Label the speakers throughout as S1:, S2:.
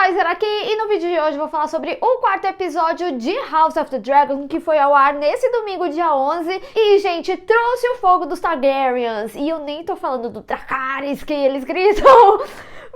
S1: Kaiser aqui e no vídeo de hoje eu vou falar sobre o quarto episódio de House of the Dragon que foi ao ar nesse domingo, dia 11. E, gente, trouxe o fogo dos Targaryens. E eu nem tô falando do Dracarys que eles gritam.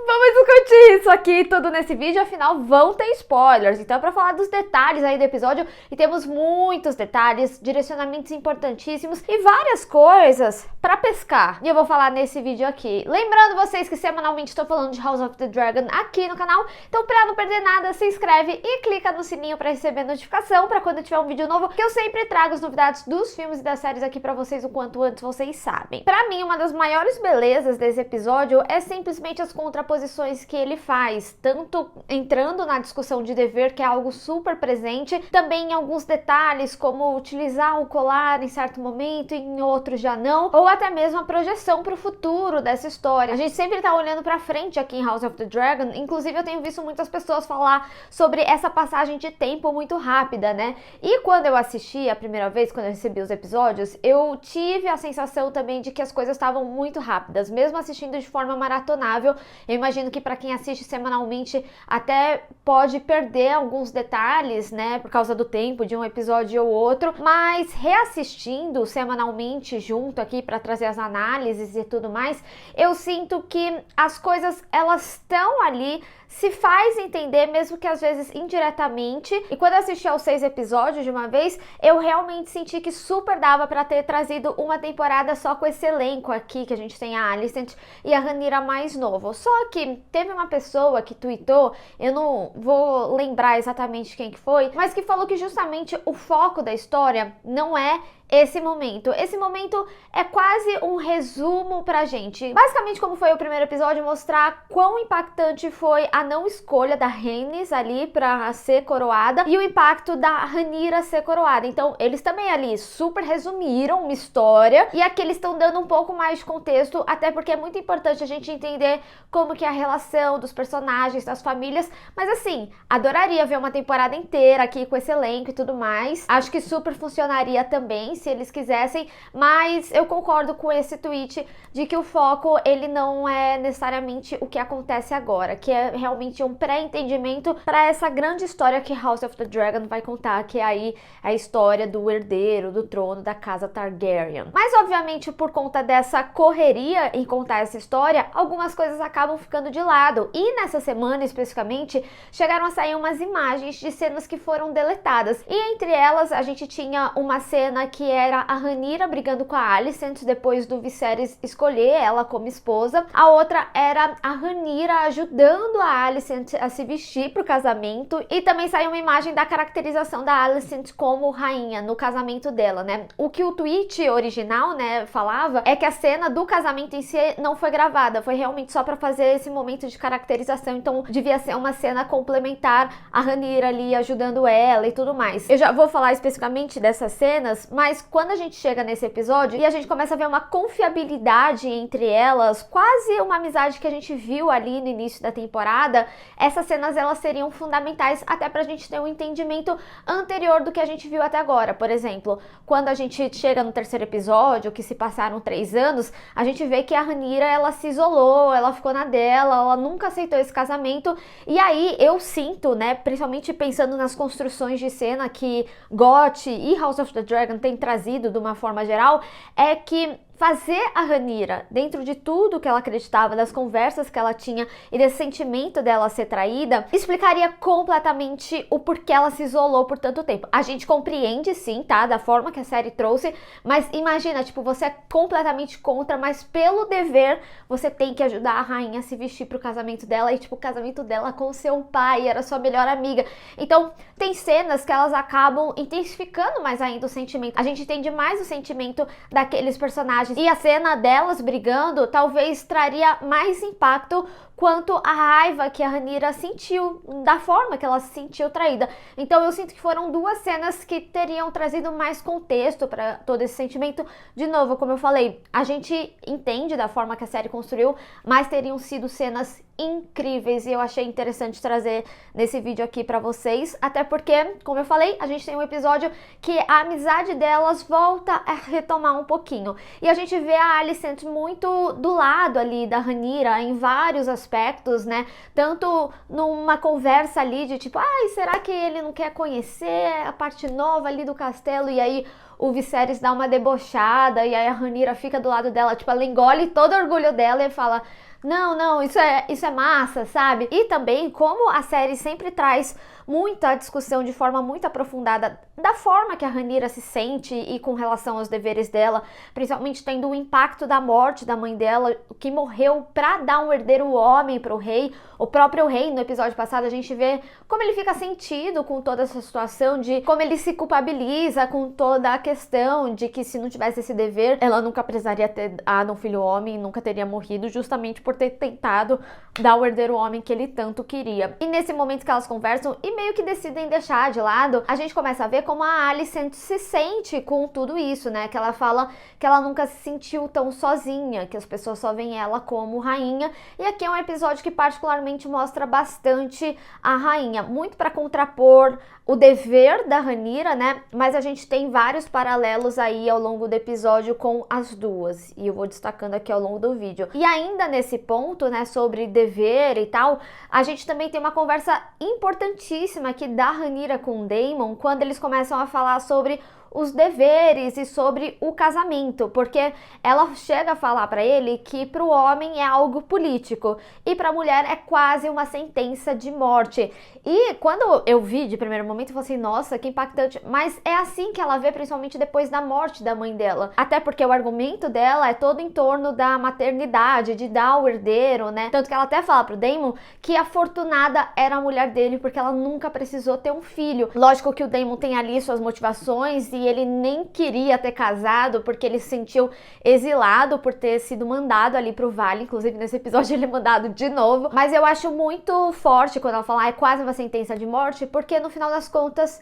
S1: Vamos discutir isso aqui tudo nesse vídeo, afinal vão ter spoilers. Então é pra falar dos detalhes aí do episódio, e temos muitos detalhes, direcionamentos importantíssimos e várias coisas pra pescar. E eu vou falar nesse vídeo aqui. Lembrando vocês que semanalmente estou falando de House of the Dragon aqui no canal, então pra não perder nada, se inscreve e clica no sininho pra receber notificação pra quando tiver um vídeo novo, que eu sempre trago as novidades dos filmes e das séries aqui pra vocês o quanto antes vocês sabem. Pra mim, uma das maiores belezas desse episódio é simplesmente as contraposições que ele faz, tanto entrando na discussão de dever, que é algo super presente, também em alguns detalhes, como utilizar o colar em certo momento e em outros já não, ou até mesmo a projeção para o futuro dessa história. A gente sempre tá olhando para frente aqui em House of the Dragon, inclusive eu tenho visto muitas pessoas falar sobre essa passagem de tempo muito rápida, né? E quando eu assisti a primeira vez, quando eu recebi os episódios, eu tive a sensação também de que as coisas estavam muito rápidas, mesmo assistindo de forma maratonável. Eu imagino que para quem assiste semanalmente até pode perder alguns detalhes, né, por causa do tempo de um episódio ou outro, mas reassistindo semanalmente junto aqui para trazer as análises e tudo mais, eu sinto que as coisas elas estão ali, se faz entender, mesmo que às vezes indiretamente. E quando eu assisti aos 6 episódios de uma vez, eu realmente senti que super dava pra ter trazido uma temporada só com esse elenco aqui, que a gente tem a Alicent e a Rhaenyra mais novo. Só que teve uma pessoa que tweetou, eu não vou lembrar exatamente quem que foi, mas que falou que justamente o foco da história não é esse momento. Esse momento é quase um resumo pra gente. Basicamente, como foi o primeiro episódio, mostrar quão impactante foi a não escolha da Rhaenys ali pra ser coroada e o impacto da Rhaenyra ser coroada. Então, eles também ali super resumiram uma história, e aqui eles estão dando um pouco mais de contexto, até porque é muito importante a gente entender como que é a relação dos personagens, das famílias. Mas assim, adoraria ver uma temporada inteira aqui com esse elenco e tudo mais. Acho que super funcionaria também se eles quisessem, mas eu concordo com esse tweet de que o foco ele não é necessariamente o que acontece agora, que é realmente um pré-entendimento para essa grande história que House of the Dragon vai contar, que é aí a história do herdeiro do trono da casa Targaryen. Mas obviamente, por conta dessa correria em contar essa história, algumas coisas acabam ficando de lado, e nessa semana especificamente chegaram a sair umas imagens de cenas que foram deletadas, e entre elas a gente tinha uma cena que era a Rhaenyra brigando com a Alicent depois do Viserys escolher ela como esposa. A outra era a Rhaenyra ajudando a Alicent a se vestir pro casamento, e também saiu uma imagem da caracterização da Alicent como rainha no casamento dela, né? O que o tweet original, né, falava é que a cena do casamento em si não foi gravada, foi realmente só pra fazer esse momento de caracterização, então devia ser uma cena complementar, a Rhaenyra ali ajudando ela e tudo mais. Eu já vou falar especificamente dessas cenas, mas quando a gente chega nesse episódio e a gente começa a ver uma confiabilidade entre elas, quase uma amizade que a gente viu ali no início da temporada, essas cenas elas seriam fundamentais até pra gente ter um entendimento anterior do que a gente viu até agora. Por exemplo, quando a gente chega no terceiro episódio, que se passaram 3 anos, a gente vê que a Rhaenyra ela se isolou, ela ficou na dela, ela nunca aceitou esse casamento, e aí eu sinto, né, principalmente pensando nas construções de cena que GOT e House of the Dragon tem trazido de uma forma geral, é que fazer a Rhaenyra, dentro de tudo que ela acreditava, das conversas que ela tinha e desse sentimento dela ser traída, explicaria completamente o porquê ela se isolou por tanto tempo. A gente compreende sim, tá? Da forma que a série trouxe, mas imagina, tipo, você é completamente contra, mas pelo dever, você tem que ajudar a rainha a se vestir pro casamento dela, e tipo, o casamento dela com seu pai, era sua melhor amiga. Então, tem cenas que elas acabam intensificando mais ainda o sentimento. A gente entende mais o sentimento daqueles personagens, e a cena delas brigando talvez traria mais impacto quanto a raiva que a Rhaenyra sentiu, da forma que ela se sentiu traída. Então eu sinto que foram 2 cenas que teriam trazido mais contexto para todo esse sentimento. De novo, como eu falei, a gente entende da forma que a série construiu, mas teriam sido cenas incríveis, e eu achei interessante trazer nesse vídeo aqui pra vocês, até porque, como eu falei, a gente tem um episódio que a amizade delas volta a retomar um pouquinho, e a gente vê a Alicent muito do lado ali da Rhaenyra em vários aspectos, aspectos, né? Tanto numa conversa ali de tipo, ai, será que ele não quer conhecer a parte nova ali do castelo? E aí o Viserys dá uma debochada e aí a Rhaenyra fica do lado dela, tipo, ela engole todo o orgulho dela e fala, não, isso é massa, sabe? E também como a série sempre traz muita discussão de forma muito aprofundada da forma que a Rhaenyra se sente e com relação aos deveres dela, principalmente tendo o impacto da morte da mãe dela, que morreu pra dar um herdeiro homem pro rei. O próprio rei, no episódio passado, a gente vê como ele fica sentido com toda essa situação, de como ele se culpabiliza com toda a questão de que se não tivesse esse dever, ela nunca precisaria ter dado um filho homem, nunca teria morrido, justamente por ter tentado dar o herdeiro homem que ele tanto queria. E nesse momento que elas conversam e meio que decidem deixar de lado, a gente começa a ver como a Alicent se sente com tudo isso, né? Que ela fala que ela nunca se sentiu tão sozinha, que as pessoas só veem ela como rainha. E aqui é um episódio que particularmente mostra bastante a rainha, muito para contrapor o dever da Rhaenyra, né? Mas a gente tem vários paralelos aí ao longo do episódio com as duas, e eu vou destacando aqui ao longo do vídeo. E ainda nesse ponto, né, sobre dever e tal, a gente também tem uma conversa importantíssima aqui da Rhaenyra com o Daemon, quando eles começam a falar sobre os deveres e sobre o casamento, porque ela chega a falar para ele que para o homem é algo político e para a mulher é quase uma sentença de morte. E quando eu vi de primeiro momento, eu falei assim, nossa, que impactante, mas é assim que ela vê, principalmente depois da morte da mãe dela, até porque o argumento dela é todo em torno da maternidade, de dar o herdeiro, né, tanto que ela até fala pro Daemon que a Fortunada era a mulher dele porque ela nunca precisou ter um filho. Lógico que o Daemon tem ali suas motivações e ele nem queria ter casado porque ele se sentiu exilado por ter sido mandado ali pro vale. Inclusive nesse episódio ele é mandado de novo, mas eu acho muito forte quando ela fala é quase uma sentença de morte, porque no final das contas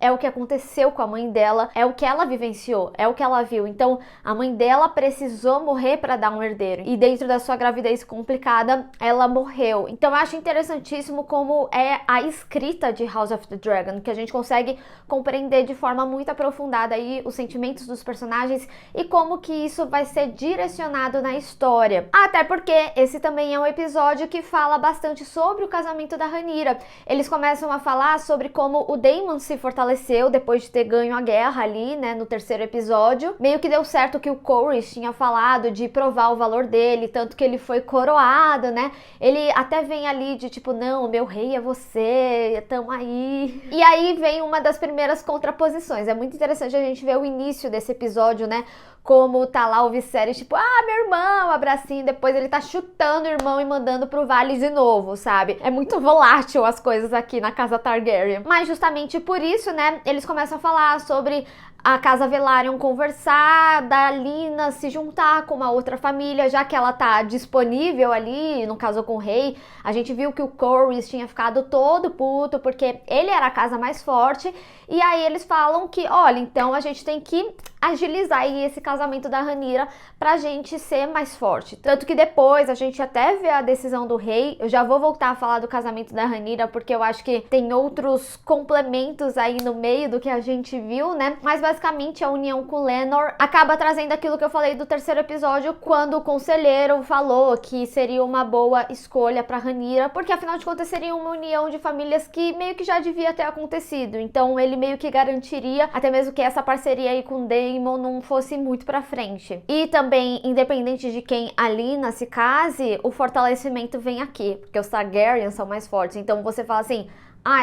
S1: é o que aconteceu com a mãe dela, é o que ela vivenciou, é o que ela viu. Então a mãe dela precisou morrer para dar um herdeiro e dentro da sua gravidez complicada ela morreu. Então eu acho interessantíssimo como é a escrita de House of the Dragon, que a gente consegue compreender de forma muito aprofundada aí os sentimentos dos personagens e como que isso vai ser direcionado na história. Até porque esse também é um episódio que fala bastante sobre o casamento da Rhaenyra. Eles começam a falar sobre como o Daemon se fortaleceu depois de ter ganho a guerra ali, né, no terceiro episódio. Meio que deu certo que o Corlys tinha falado de provar o valor dele, tanto que ele foi coroado, né? Ele até vem ali de tipo, não, meu rei é você, tamo aí. E aí vem uma das primeiras contraposições. É muito interessante a gente ver o início desse episódio, né? Como tá lá o Viserys, tipo, meu irmão, abracinho, depois ele tá chutando o irmão e mandando pro vale de novo, sabe? É muito volátil as coisas aqui na casa Targaryen. Mas justamente por isso, né, eles começam a falar sobre a casa Velaryon conversar, da Lina se juntar com uma outra família, já que ela tá disponível ali, no caso com o rei. A gente viu que o Corlys tinha ficado todo puto, porque ele era a casa mais forte, e aí eles falam que, olha, então a gente tem que agilizar aí esse casamento da Rhaenyra pra gente ser mais forte. Tanto que depois a gente até vê a decisão do rei. Eu já vou voltar a falar do casamento da Rhaenyra, porque eu acho que tem outros complementos aí no meio do que a gente viu, né? Mas basicamente a união com Laenor acaba trazendo aquilo que eu falei do terceiro episódio, quando o conselheiro falou que seria uma boa escolha pra Rhaenyra, porque afinal de contas seria uma união de famílias que meio que já devia ter acontecido. Então ele meio que garantiria até mesmo que essa parceria aí com Daemon não fosse muito pra frente. E também, independente de quem a Lina se case, o fortalecimento vem aqui, porque os Targaryens são mais fortes. Então você fala assim,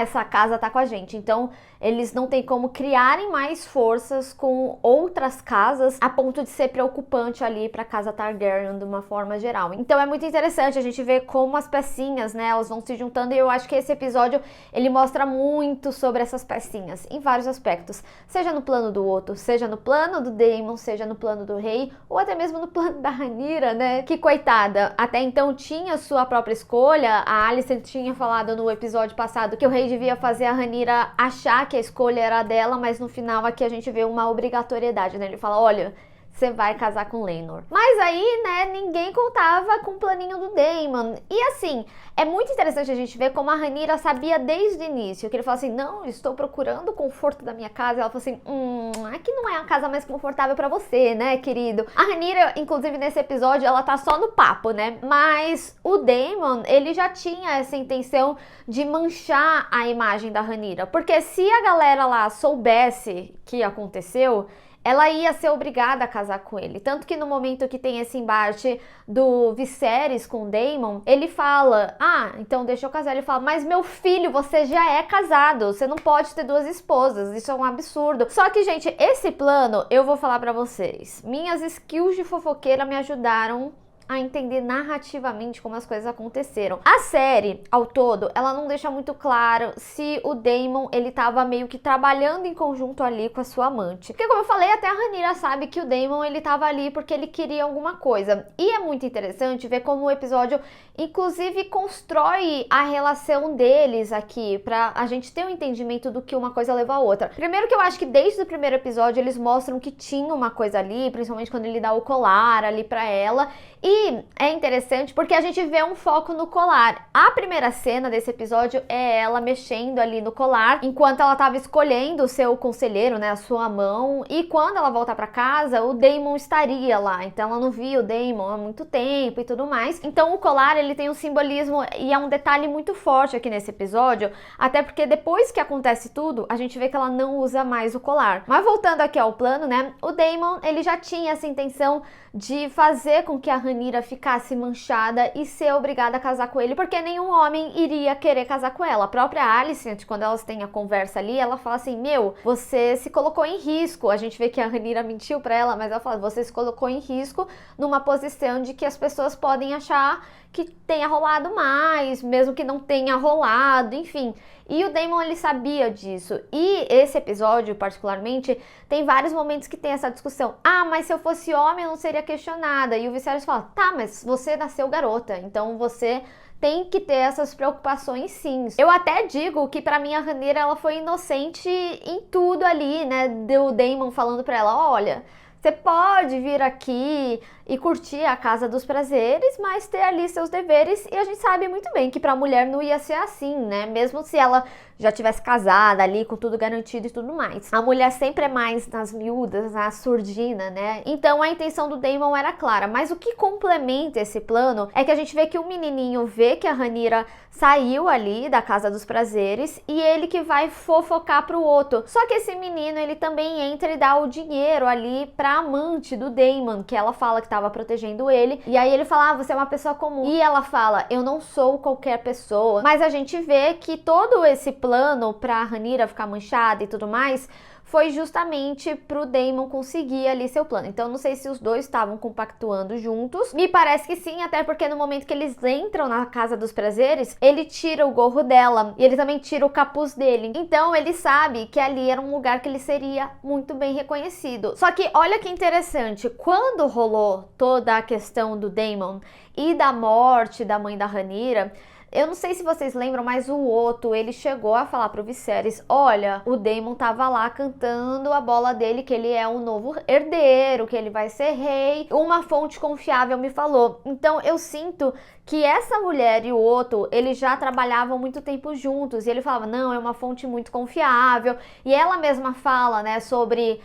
S1: essa casa tá com a gente. Então eles não têm como criarem mais forças com outras casas a ponto de ser preocupante ali pra casa Targaryen de uma forma geral. Então é muito interessante a gente ver como as pecinhas, né, elas vão se juntando, e eu acho que esse episódio ele mostra muito sobre essas pecinhas em vários aspectos, seja no plano do Otto, seja no plano do Daemon, seja no plano do rei, ou até mesmo no plano da Rhaenyra, né, que coitada, até então tinha sua própria escolha. A Alicent tinha falado no episódio passado que o rei devia fazer a Rhaenyra achar que a escolha era dela, mas no final aqui a gente vê uma obrigatoriedade, né? Ele fala, olha, você vai casar com Laenor. Mas aí, né, ninguém contava com o planinho do Daemon. E assim, é muito interessante a gente ver como a Rhaenyra sabia desde o início, que ele falou assim, não, estou procurando o conforto da minha casa. Ela falou assim, aqui não é a casa mais confortável pra você, né, querido? A Rhaenyra, inclusive nesse episódio, ela tá só no papo, né? Mas o Daemon, ele já tinha essa intenção de manchar a imagem da Rhaenyra. Porque se a galera lá soubesse que aconteceu, ela ia ser obrigada a casar com ele. Tanto que no momento que tem esse embate do Viserys com o Daemon, ele fala, então deixa eu casar. Ele fala, mas meu filho, você já é casado, você não pode ter 2 esposas, isso é um absurdo. Só que, gente, esse plano, eu vou falar pra vocês, minhas skills de fofoqueira me ajudaram a entender narrativamente como as coisas aconteceram. A série, ao todo, ela não deixa muito claro se o Daemon, ele tava meio que trabalhando em conjunto ali com a sua amante. Porque, como eu falei, até a Rhaenyra sabe que o Daemon, ele tava ali porque ele queria alguma coisa. E é muito interessante ver como o episódio, inclusive, constrói a relação deles aqui, pra a gente ter um entendimento do que uma coisa leva a outra. Primeiro que eu acho que desde o primeiro episódio eles mostram que tinha uma coisa ali, principalmente quando ele dá o colar ali pra ela. E é interessante porque a gente vê um foco no colar. A primeira cena desse episódio é ela mexendo ali no colar, enquanto ela estava escolhendo o seu conselheiro, né, a sua mão. E quando ela volta para casa, o Daemon estaria lá. Então ela não via o Daemon há muito tempo e tudo mais. Então o colar, ele tem um simbolismo e é um detalhe muito forte aqui nesse episódio, até porque depois que acontece tudo, a gente vê que ela não usa mais o colar. Mas voltando aqui ao plano, né, o Daemon, ele já tinha essa intenção de fazer com que a Rhaenyra ficasse manchada e ser obrigada a casar com ele, porque nenhum homem iria querer casar com ela. A própria Alicent, quando elas têm a conversa ali, ela fala assim, meu, você se colocou em risco. A gente vê que a Rhaenyra mentiu pra ela, mas ela fala, você se colocou em risco numa posição de que as pessoas podem achar que tenha rolado mais, mesmo que não tenha rolado, enfim. E o Daemon, ele sabia disso. E esse episódio, particularmente, tem vários momentos que tem essa discussão. Mas se eu fosse homem, eu não seria questionada. E o Viserys fala, tá, mas você nasceu garota, então você tem que ter essas preocupações, sim. Eu até digo que pra mim a Rhaenyra, ela foi inocente em tudo ali, né? Do Daemon falando pra ela, olha, você pode vir aqui e curtir a Casa dos Prazeres, mas ter ali seus deveres. E a gente sabe muito bem que pra mulher não ia ser assim, né? Mesmo se ela já tivesse casada ali, com tudo garantido e tudo mais. A mulher sempre é mais nas miúdas, na surdina, né? Então a intenção do Daemon era clara. Mas o que complementa esse plano é que a gente vê que o menininho vê que a Rhaenyra saiu ali da Casa dos Prazeres e ele que vai fofocar pro outro. Só que esse menino, ele também entra e dá o dinheiro ali pra amante do Daemon, que ela fala que tava protegendo ele. E aí ele fala, você é uma pessoa comum. E ela fala, eu não sou qualquer pessoa. Mas a gente vê que todo esse plano pra Rhaenyra ficar manchada e tudo mais foi justamente pro Daemon conseguir ali seu plano. Então não sei se os dois estavam compactuando juntos. Me parece que sim, até porque no momento que eles entram na Casa dos Prazeres, ele tira o gorro dela e ele também tira o capuz dele. Então ele sabe que ali era um lugar que ele seria muito bem reconhecido. Só que olha que interessante, quando rolou toda a questão do Daemon e da morte da mãe da Rhaenyra, eu não sei se vocês lembram, mas o Otto, ele chegou a falar pro Viserys, olha, o Daemon tava lá cantando a bola dele, que ele é um novo herdeiro, que ele vai ser rei. Uma fonte confiável me falou. Então eu sinto que essa mulher e o Otto, eles já trabalhavam muito tempo juntos. E ele falava, não, é uma fonte muito confiável. E ela mesma fala, né, sobre...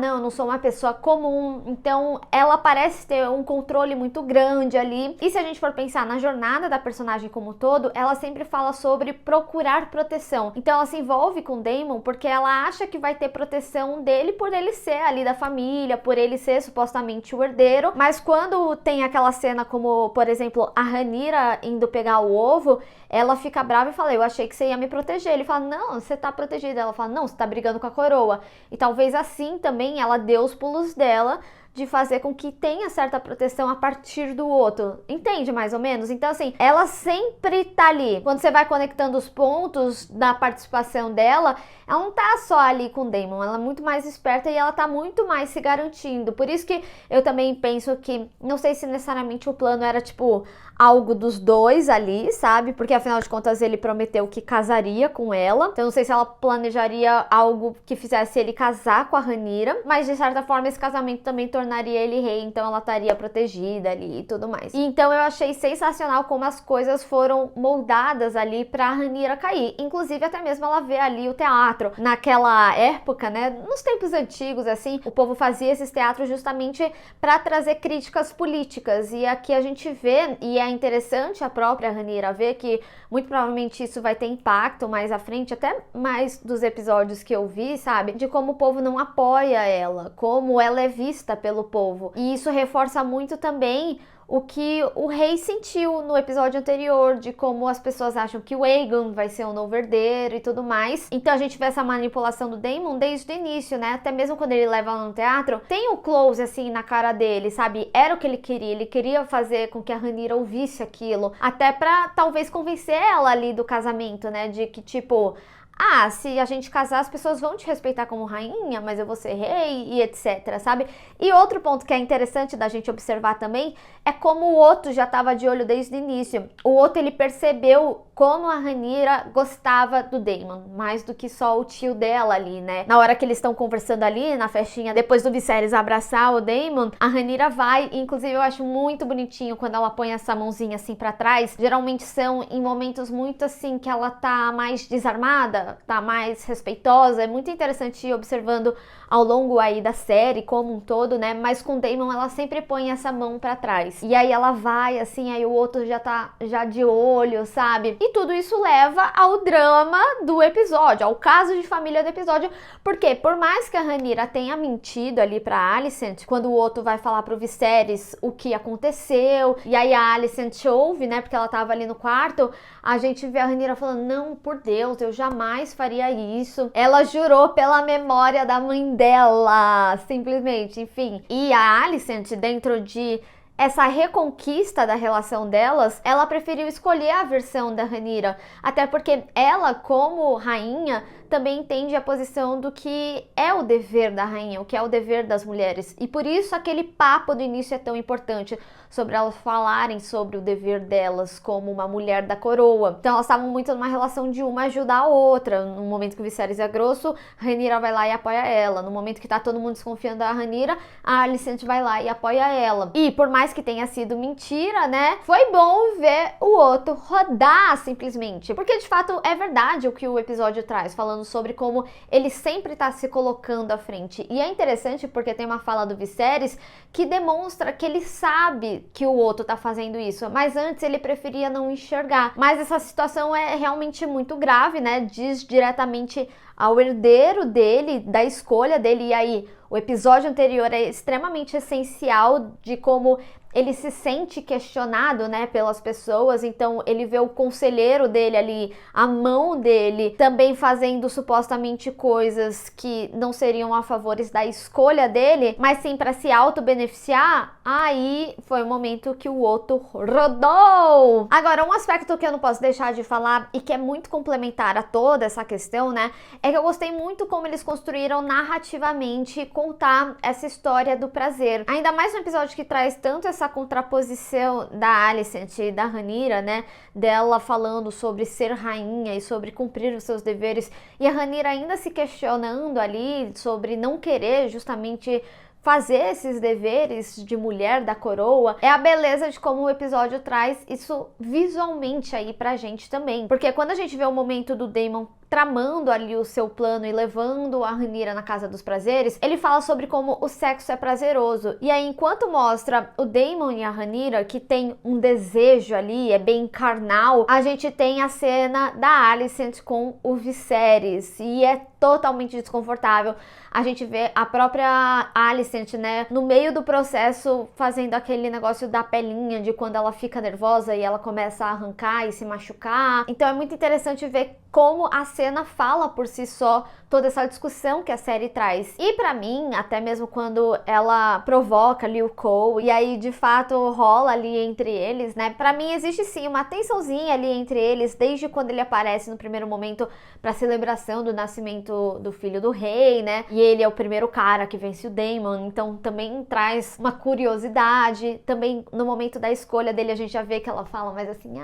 S1: não, eu não sou uma pessoa comum. Então, ela parece ter um controle muito grande ali. E se a gente for pensar na jornada da personagem como um todo, ela sempre fala sobre procurar proteção. Então, ela se envolve com o Daemon porque ela acha que vai ter proteção dele por ele ser ali da família, por ele ser supostamente o herdeiro. Mas quando tem aquela cena como, por exemplo, a Rhaenyra indo pegar o ovo, ela fica brava e fala, eu achei que você ia me proteger. Ele fala, não, você tá protegida. Ela fala, não, você tá brigando com a coroa. E talvez assim também ela deu os pulos dela de fazer com que tenha certa proteção a partir do outro. Entende mais ou menos? Então assim, ela sempre tá ali. Quando você vai conectando os pontos da participação dela, ela não tá só ali com o Daemon, ela é muito mais esperta e ela tá muito mais se garantindo. Por isso que eu também penso que, não sei se necessariamente o plano era tipo, algo dos dois ali, sabe? Porque afinal de contas ele prometeu que casaria com ela. Então eu não sei se ela planejaria algo que fizesse ele casar com a Rhaenyra, mas de certa forma esse casamento também tornaria ele rei, então ela estaria protegida ali e tudo mais. E então eu achei sensacional como as coisas foram moldadas ali pra Rhaenyra cair. Inclusive até mesmo ela vê ali o teatro. Naquela época, né, nos tempos antigos assim, o povo fazia esses teatros justamente para trazer críticas políticas. E aqui a gente vê, e é interessante a própria Rhaenyra ver que muito provavelmente isso vai ter impacto mais à frente, até mais dos episódios que eu vi, sabe? De como o povo não apoia ela, como ela é vista pelo povo. E isso reforça muito também o que o rei sentiu no episódio anterior, de como as pessoas acham que o Aegon vai ser o novo herdeiro e tudo mais. Então a gente vê essa manipulação do Daemon desde o início, né? Até mesmo quando ele leva ela no teatro, tem um close assim na cara dele, sabe? Era o que ele queria fazer com que a Rhaenyra ouvisse aquilo, até pra talvez convencer ela ali do casamento, né? De que tipo, ah, se a gente casar, as pessoas vão te respeitar como rainha, mas eu vou ser rei e etc, sabe? E outro ponto que é interessante da gente observar também é como o Otto já estava de olho desde o início. O Otto, ele percebeu como a Rhaenyra gostava do Daemon, mais do que só o tio dela ali, né? Na hora que eles estão conversando ali, na festinha, depois do Viserys abraçar o Daemon, a Rhaenyra vai, inclusive eu acho muito bonitinho quando ela põe essa mãozinha assim pra trás. Geralmente são em momentos muito assim, que ela tá mais desarmada, tá mais respeitosa. É muito interessante ir observando ao longo aí da série como um todo, né? Mas com Daemon ela sempre põe essa mão pra trás. E aí ela vai assim, aí o outro já tá de olho, sabe? E tudo isso leva ao drama do episódio, ao caso de família do episódio, porque por mais que a Rhaenyra tenha mentido ali pra Alicent, quando o Otto vai falar pro Viserys o que aconteceu, e aí a Alicent ouve, né, porque ela tava ali no quarto, a gente vê a Rhaenyra falando, não, por Deus, eu jamais faria isso. Ela jurou pela memória da mãe dela, simplesmente, enfim. E a Alicent, dentro de essa reconquista da relação delas, ela preferiu escolher a versão da Rhaenyra, até porque ela, como rainha, também entende a posição do que é o dever da rainha, o que é o dever das mulheres. E por isso aquele papo do início é tão importante, sobre elas falarem sobre o dever delas como uma mulher da coroa. Então elas estavam muito numa relação de uma ajudar a outra. No momento que o Viserys é grosso, a Rhaenyra vai lá e apoia ela. No momento que tá todo mundo desconfiando da Rhaenyra, a Alicent vai lá e apoia ela. E por mais que tenha sido mentira, né, foi bom ver o Otto rodar simplesmente. Porque de fato é verdade o que o episódio traz, falando sobre como ele sempre está se colocando à frente. E é interessante porque tem uma fala do Viserys que demonstra que ele sabe que o Otto tá fazendo isso, mas antes ele preferia não enxergar. Mas essa situação é realmente muito grave, né? Diz diretamente ao herdeiro dele, da escolha dele. E aí, o episódio anterior é extremamente essencial de como ele se sente questionado, né, pelas pessoas. Então ele vê o conselheiro dele ali, a mão dele, também fazendo supostamente coisas que não seriam a favores da escolha dele, mas sim para se auto-beneficiar. Aí foi o momento que o Otto rodou. Agora, um aspecto que eu não posso deixar de falar e que é muito complementar a toda essa questão, né, é que eu gostei muito como eles construíram narrativamente contar essa história do prazer. Ainda mais um episódio que traz tanto essa contraposição da Alicent e da Rhaenyra, né, dela falando sobre ser rainha e sobre cumprir os seus deveres, e a Rhaenyra ainda se questionando ali sobre não querer justamente fazer esses deveres de mulher da coroa. É a beleza de como o episódio traz isso visualmente aí pra gente também. Porque quando a gente vê o momento do Daemon tramando ali o seu plano e levando a Rhaenyra na Casa dos Prazeres, ele fala sobre como o sexo é prazeroso. E aí, enquanto mostra o Daemon e a Rhaenyra, que tem um desejo ali, é bem carnal, a gente tem a cena da Alicent com o Viserys, e é totalmente desconfortável. A gente vê a própria Alicent, né, no meio do processo, fazendo aquele negócio da pelinha, de quando ela fica nervosa e ela começa a arrancar e se machucar. Então é muito interessante ver como a cena fala por si só toda essa discussão que a série traz. E pra mim, até mesmo quando ela provoca ali o Cole, e aí de fato rola ali entre eles, né? Pra mim existe sim uma tensãozinha ali entre eles, desde quando ele aparece no primeiro momento pra celebração do nascimento do filho do rei, né? E ele é o primeiro cara que vence o Daemon, então também traz uma curiosidade. Também no momento da escolha dele a gente já vê que ela fala mais assim,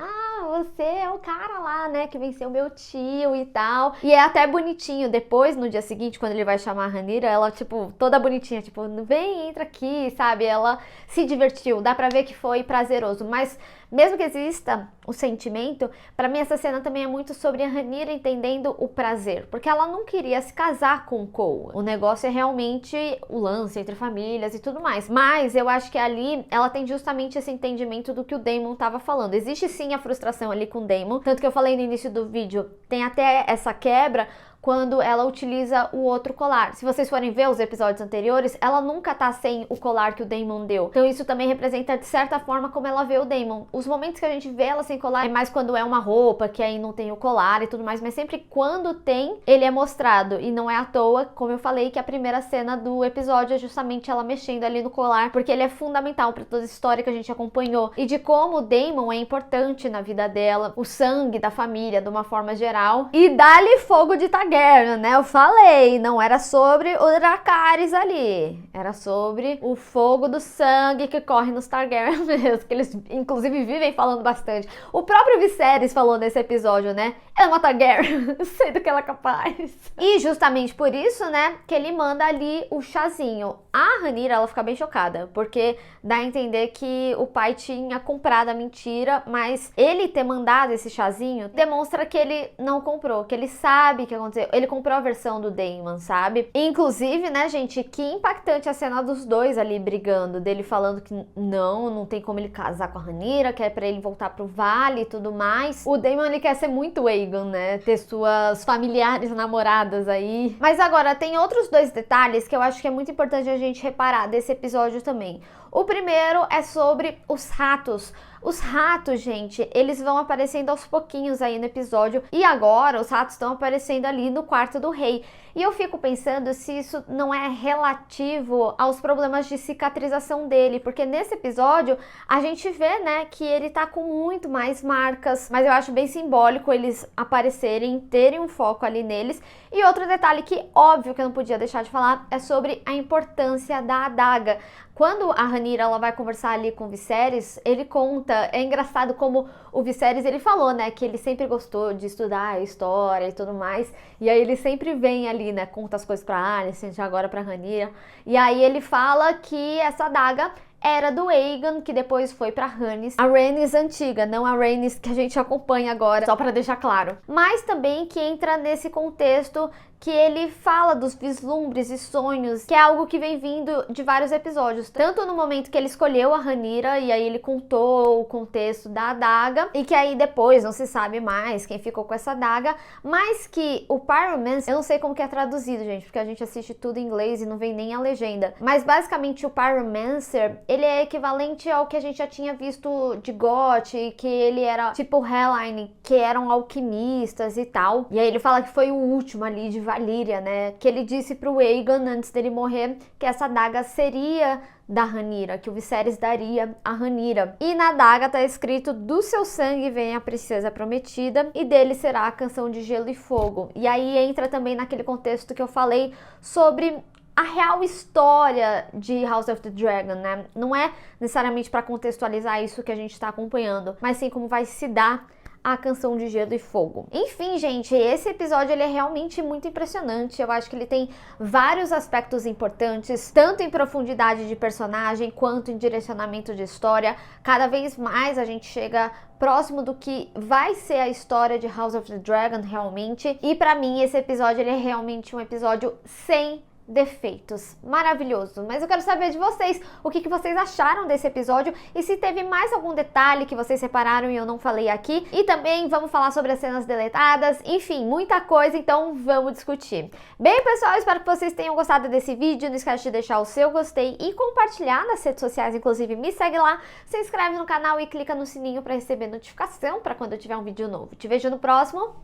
S1: você é o cara lá, né, que venceu meu tio e tal. E é até bonitinho, depois, no dia seguinte, quando ele vai chamar a Rhaenyra, ela, tipo, toda bonitinha, tipo, vem, entra aqui, sabe? Ela se divertiu, dá pra ver que foi prazeroso, mas mesmo que exista o sentimento, pra mim essa cena também é muito sobre a Rhaenyra entendendo o prazer, porque ela não queria se casar com o Cole. O negócio é realmente o lance entre famílias e tudo mais, mas eu acho que ali ela tem justamente esse entendimento do que o Daemon tava falando. Existe sim a frustração ali com o Daemon, tanto que eu falei no início do vídeo, tem até essa quebra quando ela utiliza o outro colar. Se vocês forem ver os episódios anteriores, ela nunca tá sem o colar que o Daemon deu. Então isso também representa, de certa forma, como ela vê o Daemon. Os momentos que a gente vê ela sem colar é mais quando é uma roupa, que aí não tem o colar e tudo mais, mas sempre quando tem, ele é mostrado. E não é à toa, como eu falei, que a primeira cena do episódio é justamente ela mexendo ali no colar, porque ele é fundamental para toda a história que a gente acompanhou. E de como o Daemon é importante na vida dela, o sangue da família, de uma forma geral. E dá-lhe fogo de Targaryen, né? Eu falei, não era sobre o Dracarys ali, era sobre o fogo do sangue que corre nos Targaryen mesmo, que eles inclusive vivem falando bastante. O próprio Viserys falou nesse episódio, né? Ela é uma Targaryen, eu sei do que ela é capaz. E justamente por isso, né, que ele manda ali o chazinho. A Rhaenyra, ela fica bem chocada, porque dá a entender que o pai tinha comprado a mentira, mas ele ter mandado esse chazinho demonstra que ele não comprou, que ele sabe o que aconteceu. Ele comprou a versão do Daemon, sabe? Inclusive, né, gente, que impactante a cena dos dois ali brigando, dele falando que não tem como ele casar com a Rhaenyra, que é pra ele voltar pro vale e tudo mais. O Daemon, ele quer ser muito Aegon, né? Ter suas familiares namoradas aí. Mas agora, tem outros dois detalhes que eu acho que é muito importante a gente reparar desse episódio também. O primeiro é sobre os ratos. Os ratos, gente, eles vão aparecendo aos pouquinhos aí no episódio. E agora os ratos estão aparecendo ali no quarto do rei. E eu fico pensando se isso não é relativo aos problemas de cicatrização dele. Porque nesse episódio a gente vê, né, que ele tá com muito mais marcas. Mas eu acho bem simbólico eles aparecerem, terem um foco ali neles. E outro detalhe que, óbvio, que eu não podia deixar de falar, é sobre a importância da adaga. Quando a Rhaenyra, ela vai conversar ali com o Viserys, ele conta, é engraçado como o Viserys, ele falou, né, que ele sempre gostou de estudar a história e tudo mais, e aí ele sempre vem ali, né, conta as coisas pra Alicent, agora pra Rhaenyra, e aí ele fala que essa adaga era do Aegon, que depois foi pra Rhaenys, a Rhaenys antiga, não a Rhaenys que a gente acompanha agora, só pra deixar claro. Mas também que entra nesse contexto que ele fala dos vislumbres e sonhos, que é algo que vem vindo de vários episódios, tanto no momento que ele escolheu a Rhaenyra, e aí ele contou o contexto da adaga, e que aí depois não se sabe mais quem ficou com essa adaga, mas que o Pyromancer, eu não sei como que é traduzido, gente, porque a gente assiste tudo em inglês e não vem nem a legenda, mas basicamente o Pyromancer, ele é equivalente ao que a gente já tinha visto de Goth, que ele era tipo Helline, que eram alquimistas e tal, e aí ele fala que foi o último ali de Valíria, né, que ele disse pro Aegon antes dele morrer que essa adaga seria da Rhaenyra, que o Viserys daria a Rhaenyra. E na adaga tá escrito: do seu sangue vem a princesa prometida e dele será a canção de gelo e fogo. E aí entra também naquele contexto que eu falei sobre a real história de House of the Dragon, né? Não é necessariamente para contextualizar isso que a gente tá acompanhando, mas sim como vai se dar a canção de gelo e fogo. Enfim, gente, esse episódio ele é realmente muito impressionante. Eu acho que ele tem vários aspectos importantes, tanto em profundidade de personagem quanto em direcionamento de história. Cada vez mais a gente chega próximo do que vai ser a história de House of the Dragon realmente. E pra mim esse episódio ele é realmente um episódio sem defeitos, maravilhoso. Mas eu quero saber de vocês, o que vocês acharam desse episódio e se teve mais algum detalhe que vocês separaram e eu não falei aqui. E também vamos falar sobre as cenas deletadas, enfim, muita coisa, então vamos discutir. Bem, pessoal, espero que vocês tenham gostado desse vídeo. Não esquece de deixar o seu gostei e compartilhar nas redes sociais, inclusive me segue lá, se inscreve no canal e clica no sininho para receber notificação para quando eu tiver um vídeo novo. Te vejo no próximo.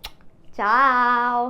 S1: Tchau!